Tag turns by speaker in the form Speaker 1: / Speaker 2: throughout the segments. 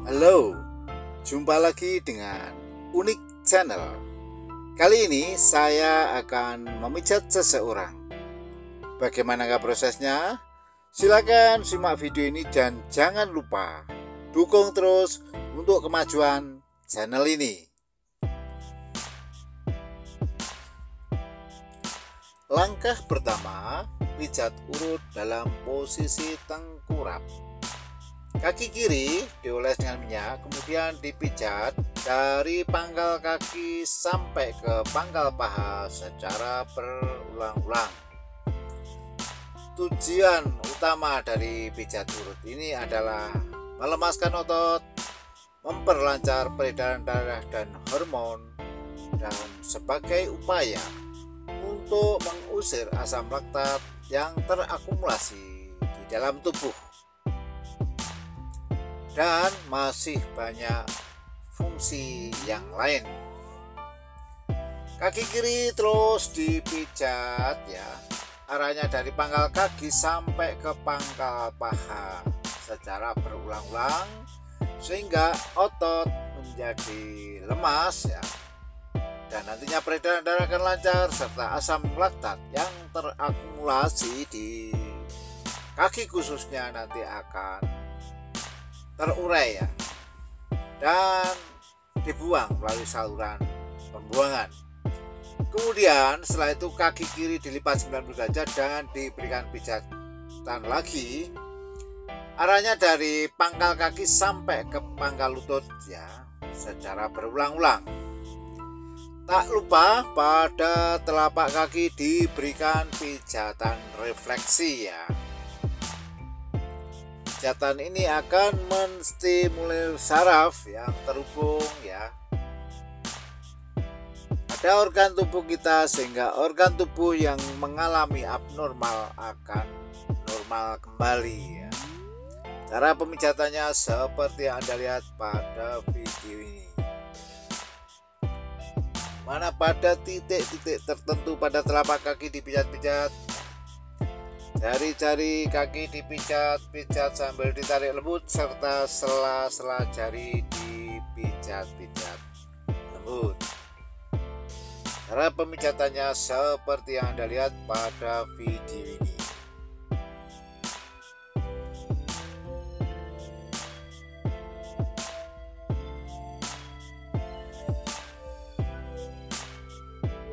Speaker 1: Halo, jumpa lagi dengan Unik Channel. Kali ini saya akan memijat seseorang. Bagaimanakah prosesnya? Silakan simak video ini dan jangan lupa dukung terus untuk kemajuan channel ini. Langkah pertama, pijat urut dalam posisi tengkurap. Kaki kiri dioles dengan minyak, kemudian dipijat dari pangkal kaki sampai ke pangkal paha secara berulang-ulang. Tujuan utama dari pijat urut ini adalah melemaskan otot, memperlancar peredaran darah dan hormon, dan sebagai upaya untuk mengusir asam laktat yang terakumulasi di dalam tubuh. Dan masih banyak fungsi yang lain. Kaki kiri terus dipijat ya, arahnya dari pangkal kaki sampai ke pangkal paha secara berulang-ulang sehingga otot menjadi lemas ya, dan nantinya peredaran darah akan lancar serta asam laktat yang terakumulasi di kaki khususnya nanti akan terurai ya, dan dibuang melalui saluran pembuangan. Kemudian setelah itu kaki kiri dilipat 90 derajat dan diberikan pijatan lagi, arahnya dari pangkal kaki sampai ke pangkal lutut ya, secara berulang-ulang. Tak lupa pada telapak kaki diberikan pijatan refleksi ya. Pijatan ini akan menstimulir saraf yang terhubung ya pada organ tubuh kita, sehingga organ tubuh yang mengalami abnormal akan normal kembali ya. Cara pemijatannya seperti yang Anda lihat pada video ini, mana pada titik-titik tertentu pada telapak kaki dipijat-pijat, jari-jari kaki dipijat-pijat sambil ditarik lembut, serta sela-sela jari dipijat-pijat lembut. Cara pemijatannya seperti yang Anda lihat pada video ini.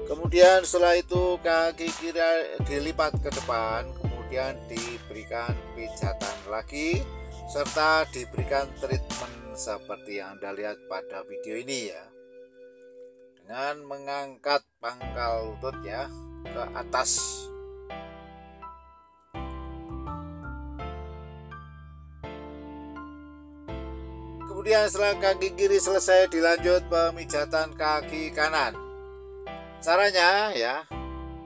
Speaker 1: Kemudian setelah itu kaki kiri dilipat ke depan, kemudian diberikan pijatan lagi serta diberikan treatment seperti yang Anda lihat pada video ini ya, dengan mengangkat pangkal lutut ya ke atas. Kemudian setelah kaki kiri selesai, dilanjut pemijatan kaki kanan. Caranya ya,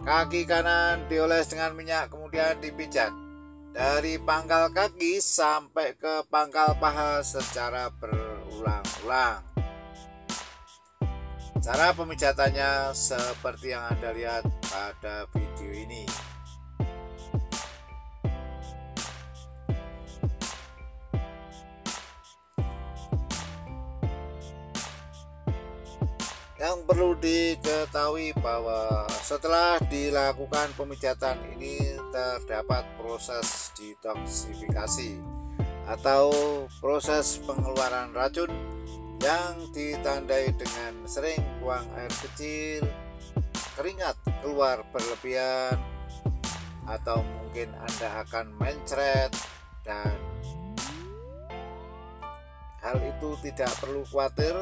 Speaker 1: kaki kanan dioles dengan minyak, kemudian dipijat dari pangkal kaki sampai ke pangkal paha secara berulang-ulang. Cara pemijatannya seperti yang Anda lihat pada video ini. Yang perlu diketahui bahwa setelah dilakukan pemijatan ini terdapat proses detoksifikasi atau proses pengeluaran racun yang ditandai dengan sering buang air kecil, keringat keluar berlebihan, atau mungkin Anda akan mencret, dan hal itu tidak perlu khawatir,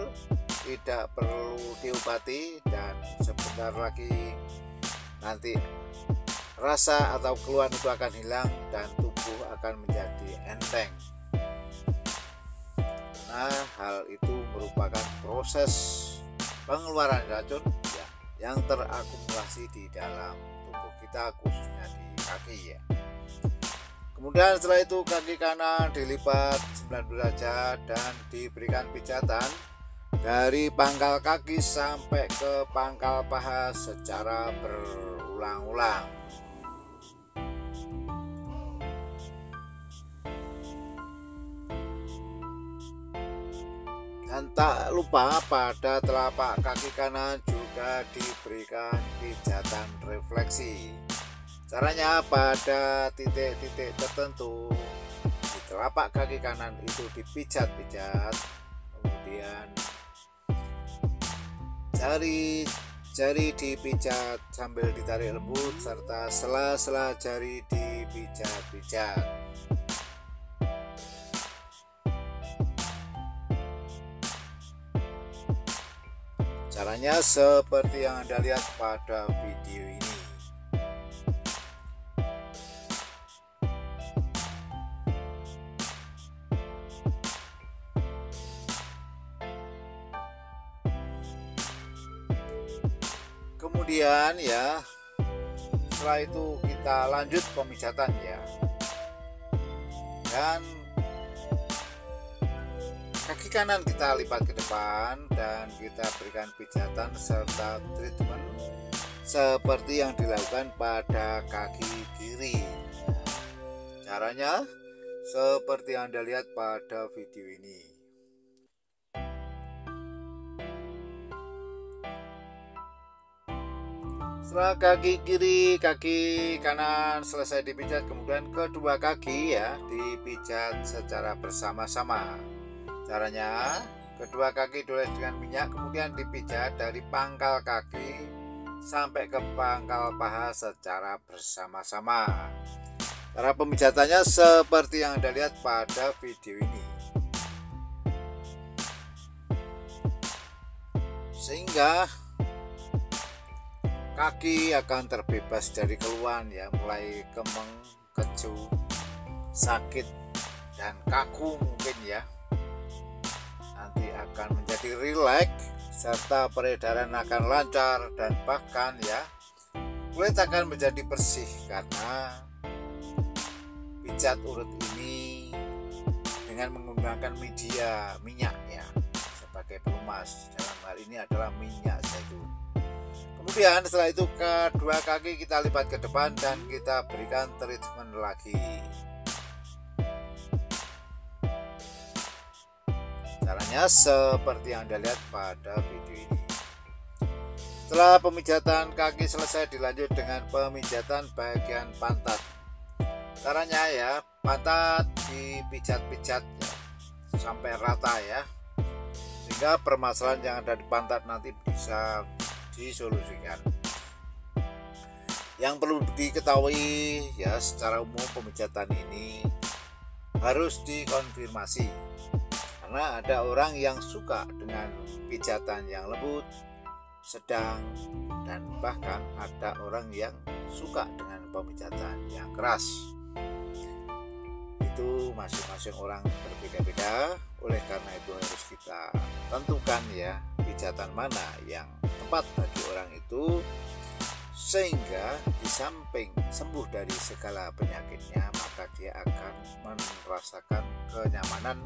Speaker 1: tidak perlu diobati, dan sebentar lagi nanti rasa atau keluhan itu akan hilang dan tubuh akan menjadi enteng. Nah, hal itu merupakan proses pengeluaran racun ya, yang terakumulasi di dalam tubuh kita, khususnya di kaki ya. Kemudian setelah itu kaki kanan dilipat 90 derajat dan diberikan pijatan dari pangkal kaki sampai ke pangkal paha secara berulang-ulang. Dan tak lupa pada telapak kaki kanan juga diberikan pijatan refleksi. Caranya pada titik-titik tertentu di telapak kaki kanan itu dipijat-pijat, kemudian jari dipijat sambil ditarik lembut, serta sela-sela jari dipijat-pijat. Caranya seperti yang Anda lihat pada video ini. Kemudian ya, setelah itu kita lanjut pemijatan ya. Dan kaki kanan kita lipat ke depan dan kita berikan pijatan serta treatment seperti yang dilakukan pada kaki kiri. Caranya seperti yang Anda lihat pada video ini. Setelah kaki kiri, kaki kanan selesai dipijat, kemudian kedua kaki ya dipijat secara bersama-sama. Caranya, kedua kaki dioles dengan minyak, kemudian dipijat dari pangkal kaki sampai ke pangkal paha secara bersama-sama. Cara pemijatannya seperti yang Anda lihat pada video ini. Sehingga kaki akan terbebas dari keluhan ya, mulai kemeng, keju, sakit, dan kaku mungkin ya. Nanti akan menjadi rileks, serta peredaran akan lancar, dan bahkan ya kulit akan menjadi bersih karena pijat urut ini dengan menggunakan media minyak ya sebagai pelumas. Dalam hal ini adalah minyak zaitun. Kemudian setelah itu kedua kaki kita lipat ke depan dan kita berikan treatment lagi. Caranya seperti yang Anda lihat pada video ini. Setelah pemijatan kaki selesai, dilanjut dengan pemijatan bagian pantat. Caranya ya, pantat dipijat-pijat ya, sampai rata ya, sehingga permasalahan yang ada di pantat nanti bisa disolusikan. Yang perlu diketahui ya, secara umum pemijatan ini harus dikonfirmasi, karena ada orang yang suka dengan pijatan yang lembut, sedang, dan bahkan ada orang yang suka dengan pemijatan yang keras. Itu masing-masing orang berbeda-beda. Oleh karena itu harus kita tentukan ya, pijatan mana yang tepat bagi orang itu, sehingga di samping sembuh dari segala penyakitnya, maka dia akan merasakan kenyamanan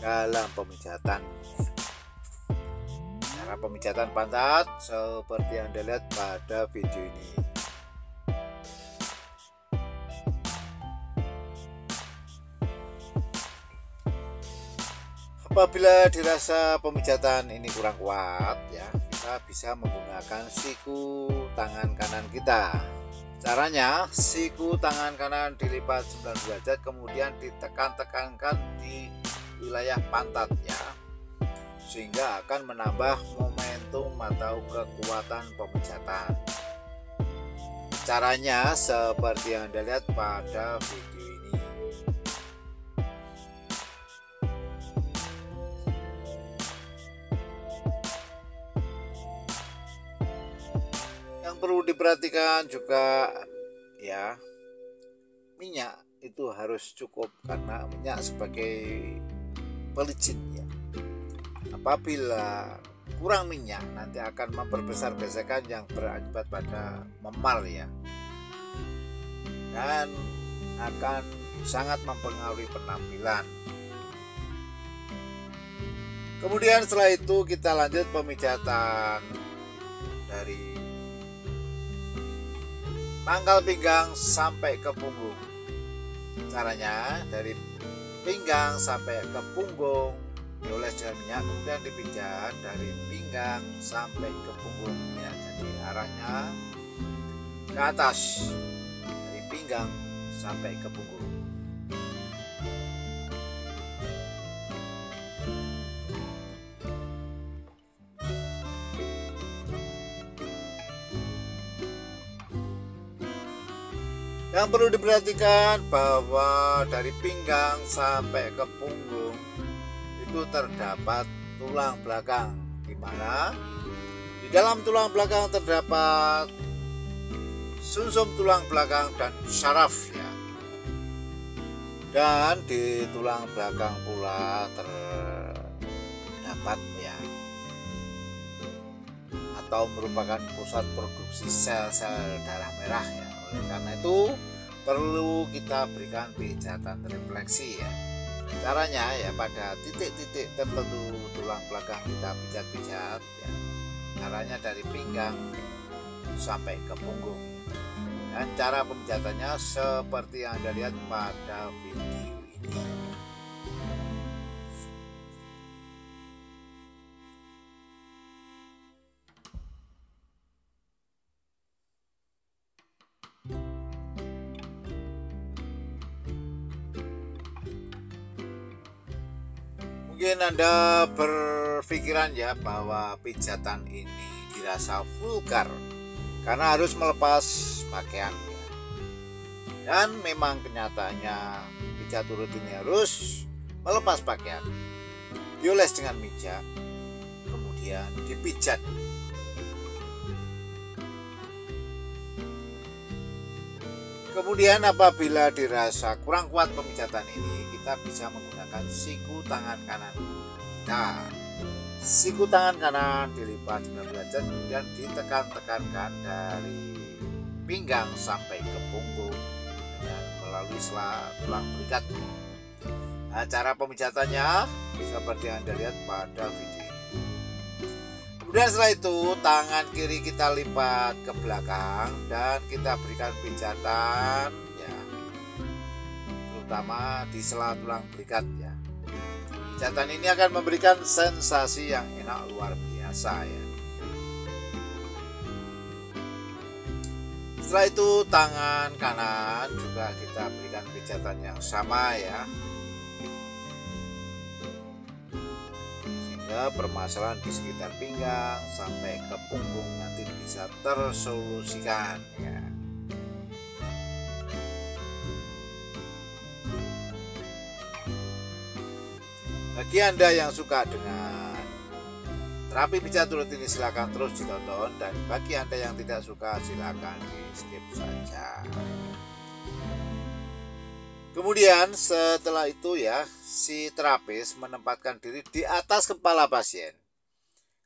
Speaker 1: dalam pemijatan. Cara pemijatan pantat seperti yang Anda lihat pada video ini. Apabila dirasa pemijatan ini kurang kuat ya, kita bisa menggunakan siku tangan kanan kita. Caranya, siku tangan kanan dilipat 90 derajat, kemudian ditekan-tekankan di wilayah pantat ya, sehingga akan menambah momentum atau kekuatan pemijatan. Caranya seperti yang Anda lihat pada video ini. Yang perlu diperhatikan juga ya, minyak itu harus cukup, karena minyak sebagai pelicin ya. Apabila kurang minyak, nanti akan memperbesar gesekan yang berakibat pada memar ya, dan akan sangat mempengaruhi penampilan. Kemudian setelah itu kita lanjut pemijatan dari pangkal pinggang sampai ke punggung. Caranya, dari pinggang sampai ke punggung dioles dengan minyak, kemudian dipijat dari pinggang sampai ke punggung ya. Jadi arahnya ke atas, dari pinggang sampai ke punggung. Yang perlu diperhatikan bahwa dari pinggang sampai ke punggung itu terdapat tulang belakang, di mana di dalam tulang belakang terdapat sumsum tulang belakang dan syaraf ya. Dan di tulang belakang pula terdapat ya, atau merupakan pusat produksi sel-sel darah merah ya. Oleh karena itu perlu kita berikan pijatan refleksi ya. Caranya ya, pada titik-titik tertentu tulang belakang kita pijat-pijat ya. Caranya dari pinggang sampai ke punggung. Dan cara pemijatannya seperti yang Anda lihat pada video ini. Mungkin Anda berpikiran ya bahwa pijatan ini dirasa vulgar karena harus melepas pakaian. Dan memang kenyataannya pijat urut ini harus melepas pakaian, dioles dengan minyak, kemudian dipijat. Kemudian apabila dirasa kurang kuat pemijatan ini, kita bisa menggunakan siku tangan kanan. Nah, siku tangan kanan dilipat 90 derajat, kemudian ditekan-tekankan dari pinggang sampai ke punggung dan melalui tulang belikat. Nah, cara pemijatannya seperti yang Anda lihat pada video ini. Kemudian setelah itu tangan kiri kita lipat ke belakang dan kita berikan pijatan ya, terutama di sela tulang belikat ya. Pijatan ini akan memberikan sensasi yang enak luar biasa ya. Setelah itu tangan kanan juga kita berikan pijatan yang sama ya, sehingga permasalahan di sekitar pinggang sampai ke punggung nanti bisa tersolusikan ya. Bagi Anda yang suka dengan terapi pijat urut ini silakan terus ditonton, dan bagi Anda yang tidak suka silakan di skip saja. Kemudian setelah itu ya, si terapis menempatkan diri di atas kepala pasien.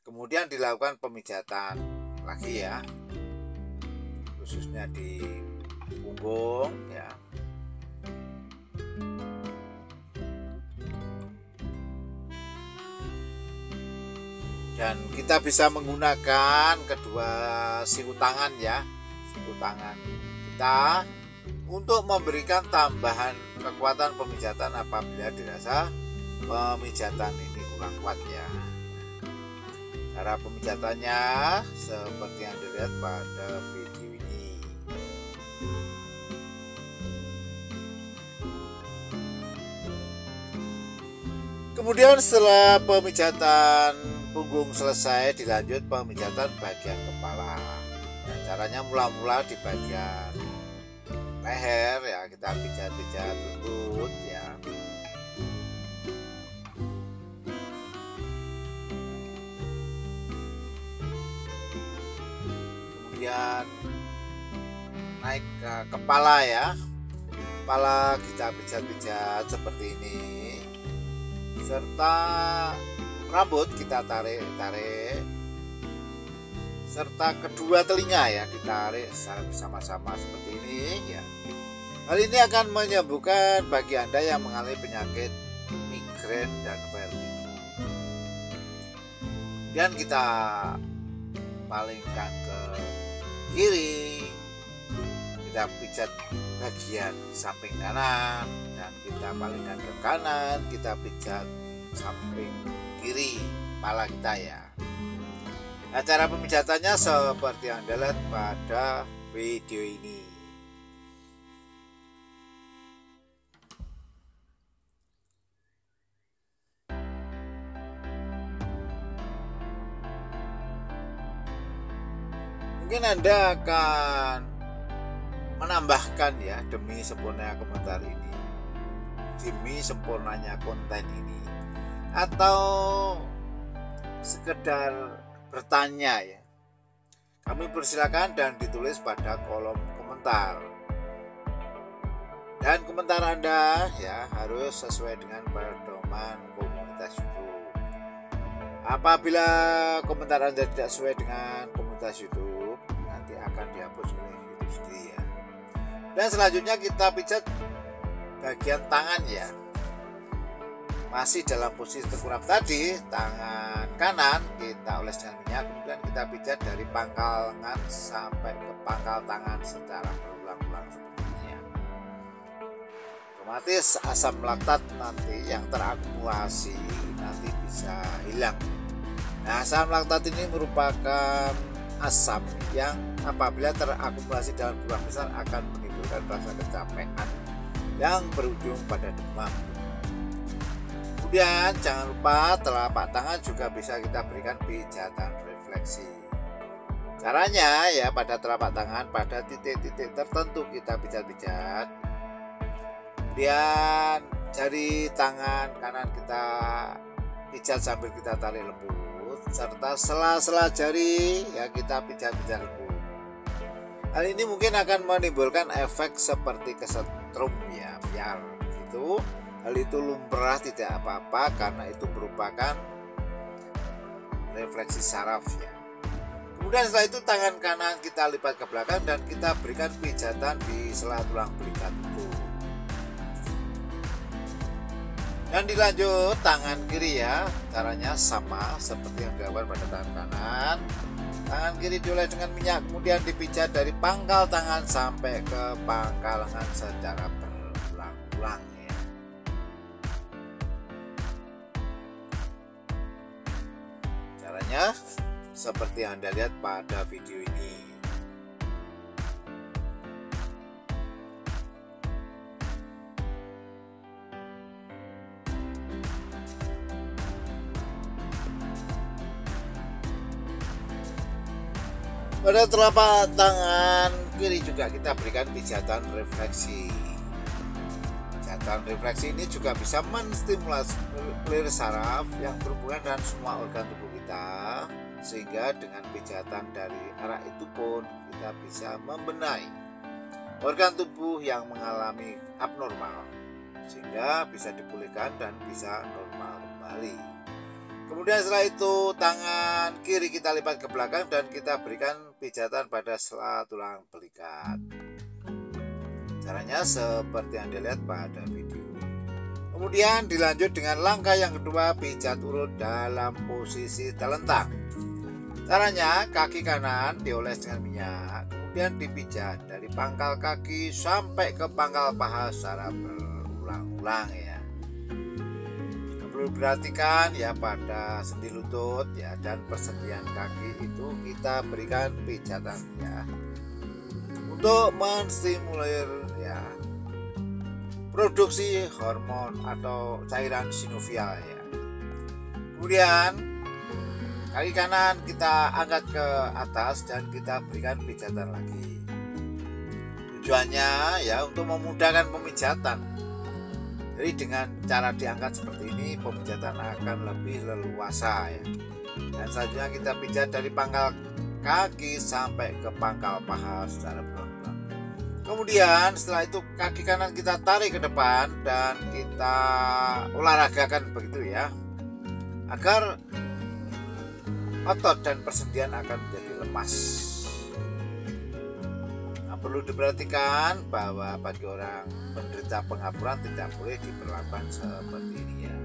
Speaker 1: Kemudian dilakukan pemijatan lagi ya, khususnya di punggung ya. Dan kita bisa menggunakan kedua siku tangan ya, siku tangan kita untuk memberikan tambahan kekuatan pemijatan apabila dirasa pemijatan ini kurang kuat ya. Cara pemijatannya seperti yang dilihat pada video ini. Kemudian setelah pemijatan punggung selesai, dilanjut pemijatan bagian kepala. Dan caranya mula-mula di bagian leher ya, kita pijat-pijat lembut ya. Kemudian naik ke kepala ya, kepala kita pijat-pijat seperti ini, serta rambut kita tarik-tarik, serta kedua telinga ya ditarik secara bersama-sama seperti ini ya. Hal ini akan menyembuhkan bagi Anda yang mengalami penyakit migrain dan vertigo. Kemudian kita palingkan ke kiri, kita pijat bagian samping kanan, dan kita palingkan ke kanan, kita pijat samping kiri kepala kita ya. Nah, cara pemijatannya seperti yang Anda lihat pada video ini. Mungkin Anda akan menambahkan ya, demi sempurnanya komentar ini, demi sempurnanya konten ini, atau sekedar bertanya ya, kami persilakan dan ditulis pada kolom komentar. Dan komentar Anda ya harus sesuai dengan pedoman komunitas YouTube. Apabila komentar Anda tidak sesuai dengan komunitas YouTube, nanti akan dihapus oleh YouTube sendiri ya. Dan selanjutnya kita pijat bagian tangan ya. Masih dalam posisi tengkurap tadi, tangan kanan kita oles dengan minyak, kemudian kita pijat dari pangkal lengan sampai ke pangkal tangan secara berulang-ulang seperti ini ya. Otomatis asam laktat nanti yang terakumulasi nanti bisa hilang. Nah, asam laktat ini merupakan asam yang apabila terakumulasi dalam jumlah besar akan menimbulkan rasa kecapean yang berujung pada demam. Kemudian jangan lupa telapak tangan juga bisa kita berikan pijatan refleksi. Caranya ya, pada telapak tangan pada titik-titik tertentu kita pijat-pijat. Kemudian jari tangan kanan kita pijat sambil kita tarik lembut, serta sela-sela jari ya kita pijat-pijat lembut. Hal ini mungkin akan menimbulkan efek seperti kesetrum ya, biar gitu. Hal itu lumrah, tidak apa-apa karena itu merupakan refleksi saraf ya. Kemudian setelah itu tangan kanan kita lipat ke belakang dan kita berikan pijatan di sela tulang belikat itu. Dan dilanjut tangan kiri ya, caranya sama seperti yang dilakukan pada tangan kanan. Tangan kiri dioles dengan minyak, kemudian dipijat dari pangkal tangan sampai ke pangkal lengan secara berulang-ulang ya. Caranya seperti yang Anda lihat pada video ini. Pada telapak tangan kiri juga kita berikan pijatan refleksi. Pijatan refleksi ini juga bisa menstimulasi saraf yang berhubungan dengan semua organ tubuh kita, sehingga dengan pijatan dari arah itu pun kita bisa membenahi organ tubuh yang mengalami abnormal, sehingga bisa dipulihkan dan bisa normal kembali. Kemudian setelah itu tangan kiri kita lipat ke belakang dan kita berikan pijatan pada sela tulang belikat. Caranya seperti yang dilihat pada video. Kemudian dilanjut dengan langkah yang kedua, pijat urut dalam posisi telentang. Caranya kaki kanan dioles dengan minyak, kemudian dipijat dari pangkal kaki sampai ke pangkal paha secara berulang-ulang ya. Perlu diperhatikan ya, pada sendi lutut ya dan persendian kaki itu kita berikan pijatan ya, untuk menstimulir ya produksi hormon atau cairan sinovial ya. Kemudian kaki kanan kita angkat ke atas dan kita berikan pijatan lagi. Tujuannya ya untuk memudahkan pemijatan. Jadi dengan cara diangkat seperti ini, pemijatan akan lebih leluasa ya. Dan selanjutnya kita pijat dari pangkal kaki sampai ke pangkal paha secara berulang-ulang. Kemudian setelah itu kaki kanan kita tarik ke depan dan kita olahragakan begitu ya, agar otot dan persendian akan menjadi lemas. Perlu diperhatikan bahwa bagi orang penderita pengapuran tidak boleh diperlakukan seperti ini ya.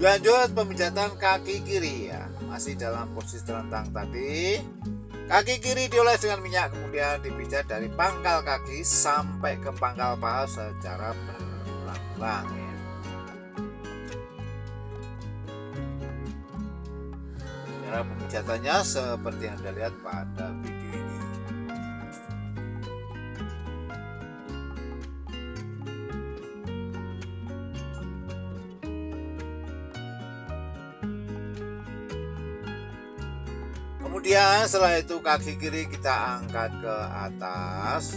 Speaker 1: Lanjut pemijatan kaki kiri ya, masih dalam posisi telentang tadi. Kaki kiri dioles dengan minyak, kemudian dipijat dari pangkal kaki sampai ke pangkal paha secara berulang-ulang ya. Cara pemijatannya seperti yang Anda lihat pada video ini. Kemudian setelah itu kaki kiri kita angkat ke atas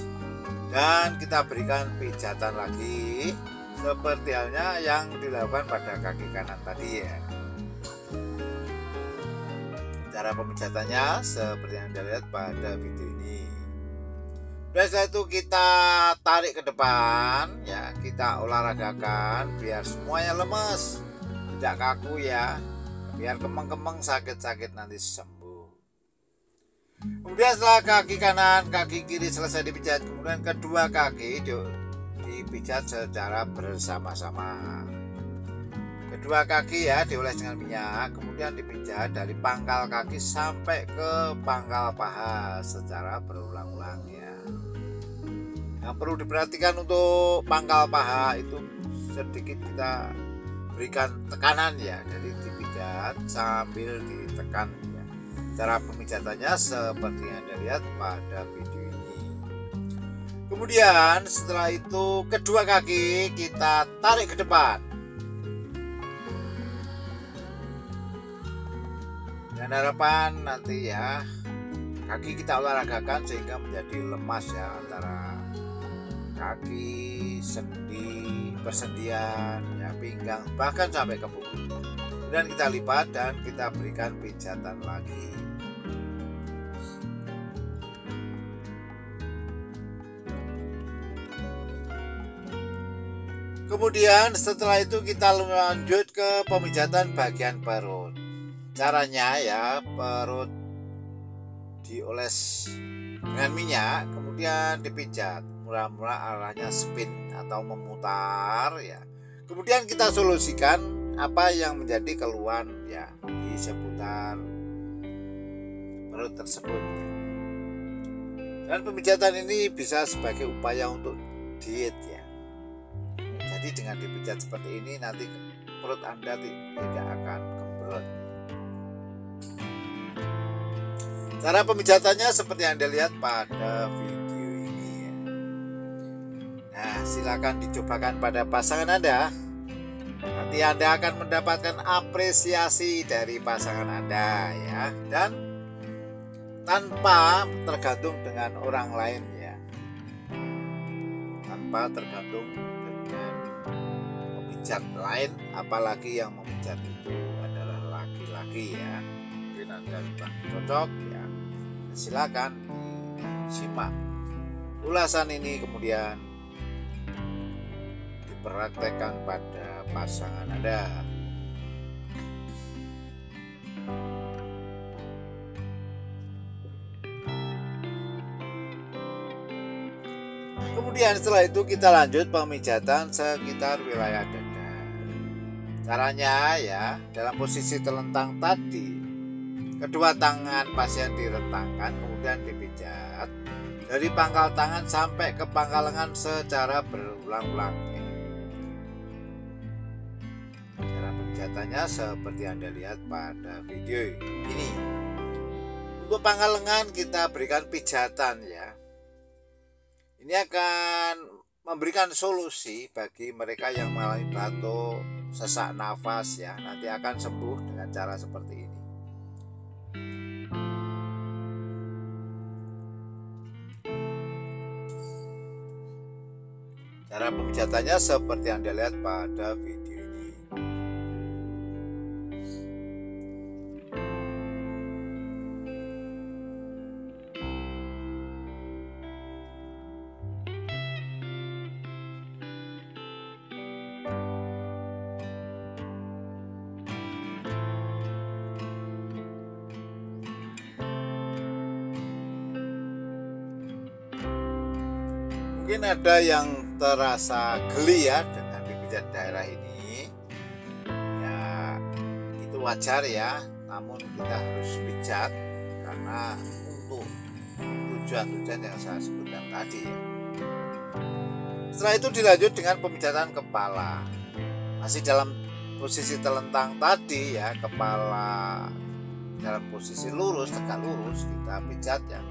Speaker 1: dan kita berikan pijatan lagi seperti halnya yang dilakukan pada kaki kanan tadi ya. Cara pemijatannya seperti yang Anda lihat pada video ini. Dan setelah itu kita tarik ke depan ya, kita olahragakan biar semuanya lemes, tidak kaku ya, biar kemeng-kemeng sakit-sakit nanti sembuh. Kemudian setelah kaki kanan, kaki kiri selesai dipijat, kemudian kedua kaki dipijat secara bersama-sama. Kedua kaki ya dioles dengan minyak, kemudian dipijat dari pangkal kaki sampai ke pangkal paha secara berulang-ulang ya. Yang perlu diperhatikan untuk pangkal paha itu sedikit kita berikan tekanan ya, jadi dipijat sambil ditekan ya. Cara pemijatannya seperti yang Anda lihat pada video ini. Kemudian setelah itu kedua kaki kita tarik ke depan. Dan harapan nanti ya kaki kita olahragakan sehingga menjadi lemas ya, antara kaki, sendi, persendian, ya, pinggang, bahkan sampai ke punggung. Kemudian kita lipat dan kita berikan pijatan lagi. Kemudian setelah itu kita lanjut ke pemijatan bagian perut. Caranya ya, perut dioles dengan minyak, kemudian dipijat mula-mula arahnya spin atau memutar ya. Kemudian kita solusikan apa yang menjadi keluhan ya di seputar perut tersebut. Dan pemijatan ini bisa sebagai upaya untuk diet ya. Jadi dengan dipijat seperti ini nanti perut Anda tidak akan gembrot. Cara pemijatannya seperti yang Anda lihat pada video ini ya. Nah, silakan dicobakan pada pasangan Anda. Nanti Anda akan mendapatkan apresiasi dari pasangan Anda ya, dan tanpa tergantung dengan orang lain ya. Tanpa tergantung dengan pemijat lain, apalagi yang memijat itu adalah laki-laki ya. Mungkin Anda cocok ya. Silakan disimak ulasan ini, kemudian dipraktekkan pada pasangan Anda. Kemudian setelah itu kita lanjut pemijatan sekitar wilayah dada. Caranya ya, dalam posisi terlentang tadi, kedua tangan pasien direntangkan, kemudian dipijat dari pangkal tangan sampai ke pangkal lengan secara berulang-ulang. Cara pemijatannya seperti Anda lihat pada video ini. Untuk pangkal lengan kita berikan pijatan ya. Ini akan memberikan solusi bagi mereka yang mengalami batuk, sesak nafas ya. Nanti akan sembuh dengan cara seperti ini. Cara pemijatannya seperti yang Anda lihat pada video ini. Mungkin ada yang terasa geli ya dengan dipijat daerah ini ya, itu wajar ya, namun kita harus pijat karena untuk tujuan-tujuan yang saya sebutkan tadi ya. Setelah itu dilanjut dengan pemijatan kepala, masih dalam posisi telentang tadi ya, kepala dalam posisi lurus, tegak lurus, kita pijat ya.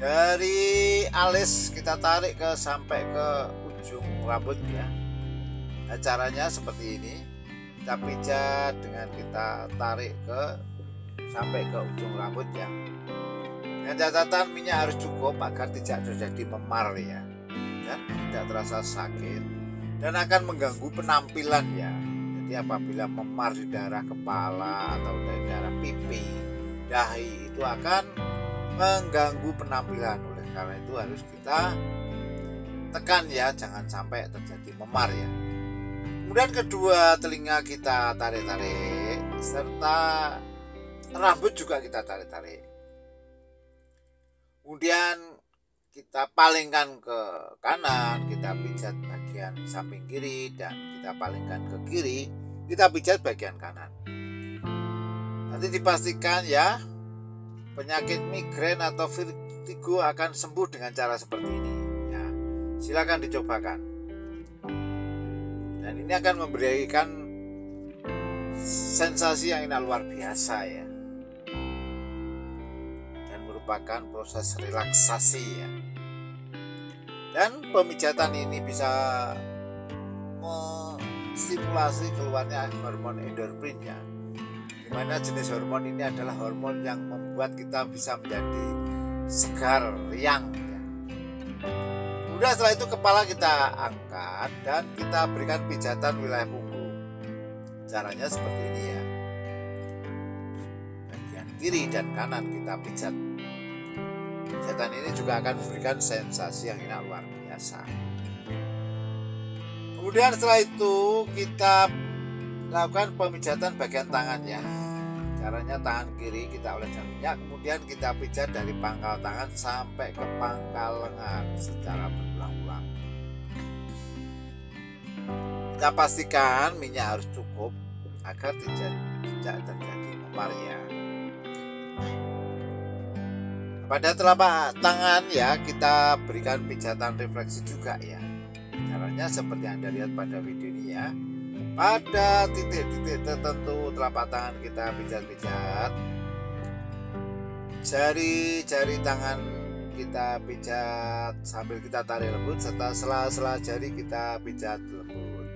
Speaker 1: Dari alis kita tarik sampai ke ujung rambut ya. Nah, caranya seperti ini. Kita pijat dengan kita tarik sampai ke ujung rambut ya. Dengan catatan minyak harus cukup agar tidak terjadi memar ya, dan tidak terasa sakit dan akan mengganggu penampilan ya. Jadi apabila memar di daerah kepala atau di daerah pipi, dahi, itu akan mengganggu penampilan. Oleh karena itu harus kita tekan ya, jangan sampai terjadi memar ya. Kemudian kedua, telinga kita tarik-tarik, serta rambut juga kita tarik-tarik. Kemudian kita palingkan ke kanan, kita pijat bagian samping kiri, dan kita palingkan ke kiri, kita pijat bagian kanan. Nanti dipastikan ya, penyakit migrain atau vertigo akan sembuh dengan cara seperti ini ya. Silakan dicobakan. Dan ini akan memberikan sensasi yang luar biasa ya, dan merupakan proses relaksasi ya. Dan pemijatan ini bisa menstimulasi keluarnya hormon endorfin ya, dimana jenis hormon ini adalah hormon yang membuat kita bisa menjadi segar, riang ya. Kemudian setelah itu kepala kita angkat dan kita berikan pijatan wilayah punggung. Caranya seperti ini ya. Bagian kiri dan kanan kita pijat. Pijatan ini juga akan memberikan sensasi yang luar biasa. Kemudian setelah itu kita lakukan pemijatan bagian tangan ya. Caranya tangan kiri kita oleskan minyak, kemudian kita pijat dari pangkal tangan sampai ke pangkal lengan secara berulang-ulang. Kita pastikan minyak harus cukup agar tidak terjadi memar ya. Pada telapak tangan ya, kita berikan pijatan refleksi juga ya. Caranya seperti yang Anda lihat pada video ini ya. Pada titik-titik tertentu telapak tangan kita pijat-pijat, jari-jari tangan kita pijat sambil kita tarik lembut, serta sela-sela jari kita pijat lembut.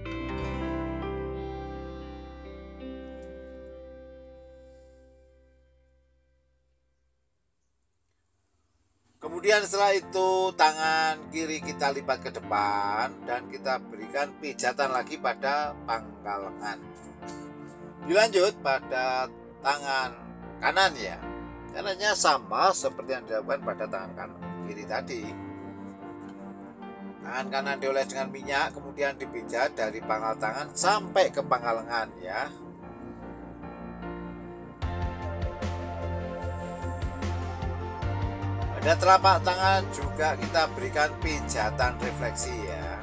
Speaker 1: Kemudian setelah itu tangan kiri kita lipat ke depan dan kita berikan pijatan lagi pada pangkal lengan. Dilanjut pada tangan kanan ya. Caranya sama seperti yang dilakukan pada tangan kiri tadi. Tangan kanan dioles dengan minyak, kemudian dipijat dari pangkal tangan sampai ke pangkal lengan ya. Pada telapak tangan juga kita berikan pijatan refleksi ya.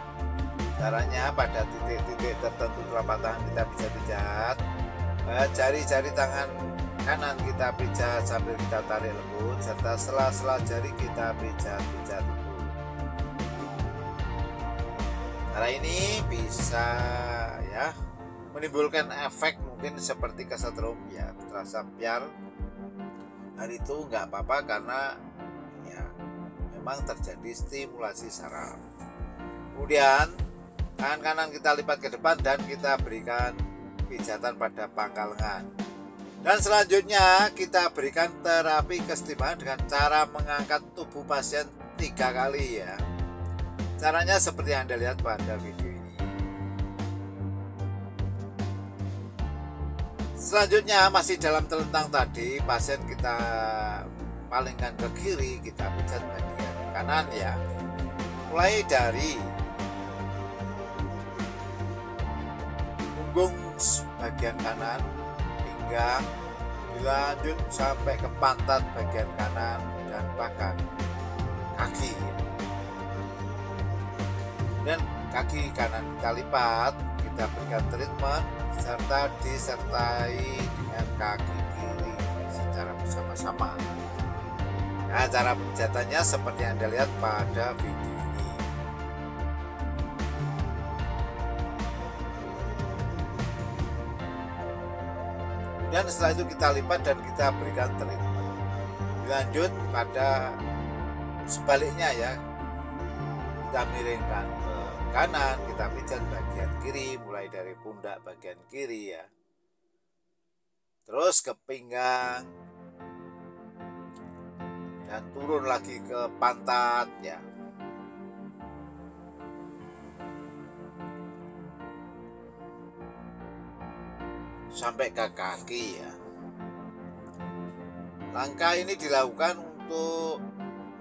Speaker 1: Caranya pada titik-titik tertentu telapak tangan kita pijat-pijat, jari-jari tangan kanan kita pijat sambil kita tarik lembut, serta sela-sela jari kita pijat-pijat lembut. Cara ini bisa ya menimbulkan efek mungkin seperti kesetrum ya, terasa biar hari itu nggak apa-apa karena ya memang terjadi stimulasi saraf. Kemudian tangan kanan kita lipat ke depan dan kita berikan pijatan pada pangkal lengan. Dan selanjutnya kita berikan terapi kesetimbangan dengan cara mengangkat tubuh pasien 3 kali ya. Caranya seperti yang Anda lihat pada video ini. Selanjutnya masih dalam telentang tadi, pasien kita palingkan ke kiri, kita pijat bagian kanan ya. Mulai dari punggung bagian kanan, pinggang, dilanjut sampai ke pantat bagian kanan dan bahkan kaki. Dan kaki kanan kita lipat, kita berikan treatment serta disertai dengan kaki kiri secara bersama-sama. Nah, cara pijatannya seperti yang Anda lihat pada video ini. Kemudian setelah itu kita lipat dan kita berikan treatment. Lanjut pada sebaliknya ya, kita miringkan ke kanan, kita pijat bagian kiri, mulai dari pundak bagian kiri ya, terus ke pinggang dan turun lagi ke pantat ya. Sampai ke kaki ya. Langkah ini dilakukan untuk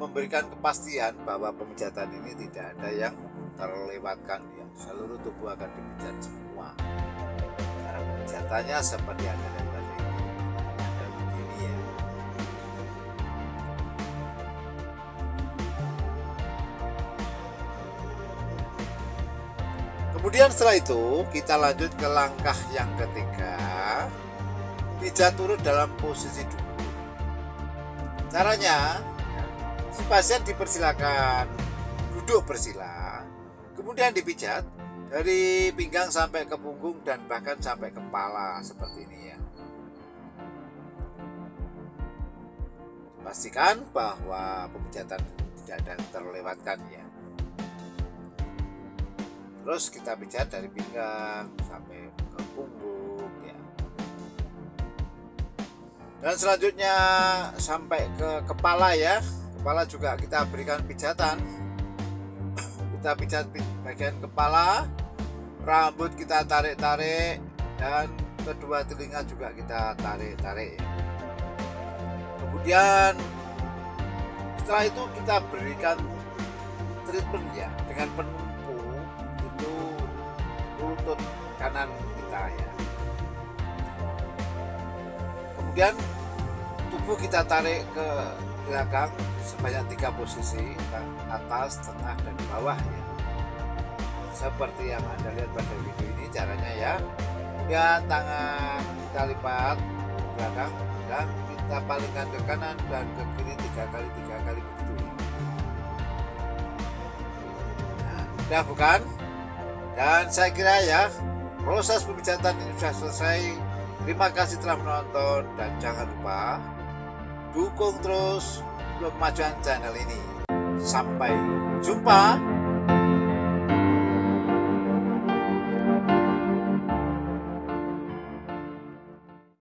Speaker 1: memberikan kepastian bahwa pemijatan ini tidak ada yang terlewatkan ya. Seluruh tubuh akan dipijat semua. Cara pemijatannya seperti yang ada tadi. Ada begini ya. Kemudian setelah itu kita lanjut ke langkah yang ketiga, pijat turun dalam posisi duduk. Caranya, si pasien dipersilakan duduk bersila, kemudian dipijat dari pinggang sampai ke punggung dan bahkan sampai kepala seperti ini ya. Pastikan bahwa pemijatan tidak ada yang terlewatkan ya. Terus kita pijat dari pinggang sampai ke punggung ya. Dan selanjutnya sampai ke kepala ya. Kepala juga kita berikan pijatan. Kita pijat bagian kepala, rambut kita tarik-tarik, dan kedua telinga juga kita tarik-tarik ya. Kemudian setelah itu kita berikan treatment ya, dengan penumpu itu lutut kanan kita ya. Kemudian tubuh kita tarik ke belakang sebanyak 3 posisi, atas, tengah, dan bawah ya. Seperti yang Anda lihat pada video ini caranya ya. Kemudian tangan kita lipat ke belakang dan kita palingkan ke kanan dan ke kiri 3 kali begitu ya. Nah, udah bukan? Dan saya kira ya, proses pemijatan ini sudah selesai. Terima kasih telah menonton dan jangan lupa dukung terus kemajuan channel ini. Sampai jumpa.